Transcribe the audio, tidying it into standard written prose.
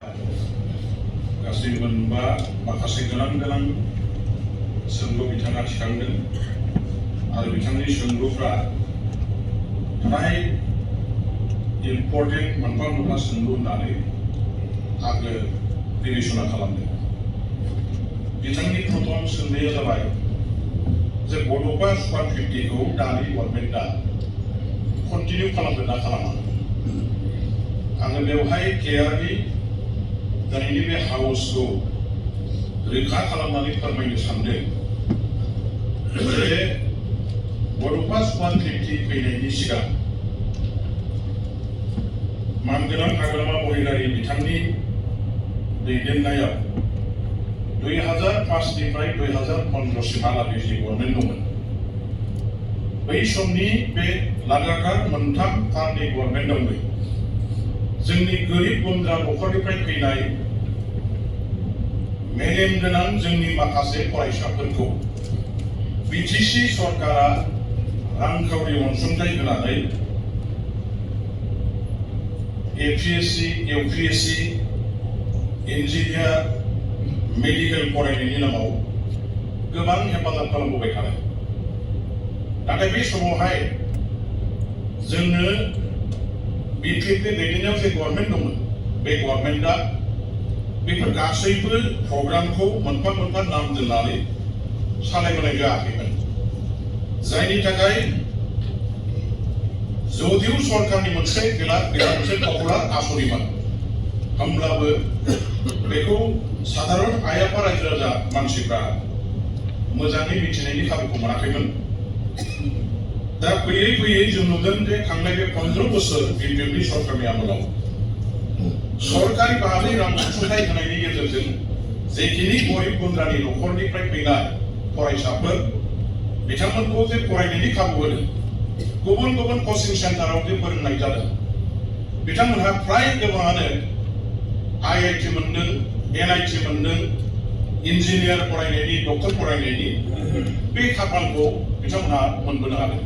गासै मोनबा माखासे गोनां सोंलु बिथाङा थिखांदों आरो बिथांनि सोंलुफ्रा फ्राय इम्पर्टेन्ट मोनफा सोंलु होननानै आङो बिबेचना खालामदों। बिथांनि प्रथम सोंनाया जाबाय जे बड'फा सुपार 50खौ दानि गभर्नमेन्टआ कन्टिनिउ खालामगोन ना खालामा। आङो बेवहाय क्लियारलि दिनैनि बे हाउसखौ रैखा खालामनानै फोरमायनो सानदों जे बड'फा सुपार 50 फैनायनि सिगां मानगोनां हाग्रामा महिलारि बिथांनि दैदेननायाव 2005 निफ्राय 2015 सिमहालागै जि गभर्नमेन्ट दंमोन, बै समनि बे लागातार मोनथाम टार्मनि गभर्नमेन्टआवनो जोंनि गोरिब गुन्द्रा नखरनिफ्राय फैनाय मेलेम गोनां जोंनि माखासे फरायसाफोरखौ बिटिसि सरकारा रांखावरि अनसुंथाइ होनानै एपिएससि, इउपिएससि, इन्जिनियार, मेडिकेल फरायनायनि नामाव गोबां हेफाजाब खालामबोबाय थादों। नाथाय बे समावहाय जोंनो बिटिपि दैदेननायाव जे गभर्नमेन्ट दंमोन, बे गभर्नमेन्टआ बेफोर गासैबो प्रग्रामखौ मोनफा नाम दोननानै सालायबोनाय जायाखैमोन। जायनि थाखाय जदिउ सरकारनि मोनसे मोनसे पपुलार आसनिमोन, होमब्लाबो बेखौ साधारन आइ आफा रायजो राजा मानसिफ्रा मोजाङै मिथिनायनि खाबुखौ मोनाखैमोन। दा फैयै जों नुदों जे थांनाय बे 15 बोसोर बिजेपि सरकारनि आमोलाव सरकारि बाहागो रां अनसुंथाइ होनायनि गेजेरजों जेखिनि गरिब गुन्द्रानि नखरनिफ्राय फैनाय फरायसाफोर बिथांमोनखौ जे फरायनायनि खाबु होदों, गुबुन कचिं सेन्टाराव जे फोरोंनाय जादों, बिथांमोनहा फ्राय गोबाङानो IIT मोनदों, NIT मोनदों, इन्जिनियार फरायनायनि, डक्टर फरायनायनि बे खाफालखौ बिथांमोनहा मोनबोनो हादों।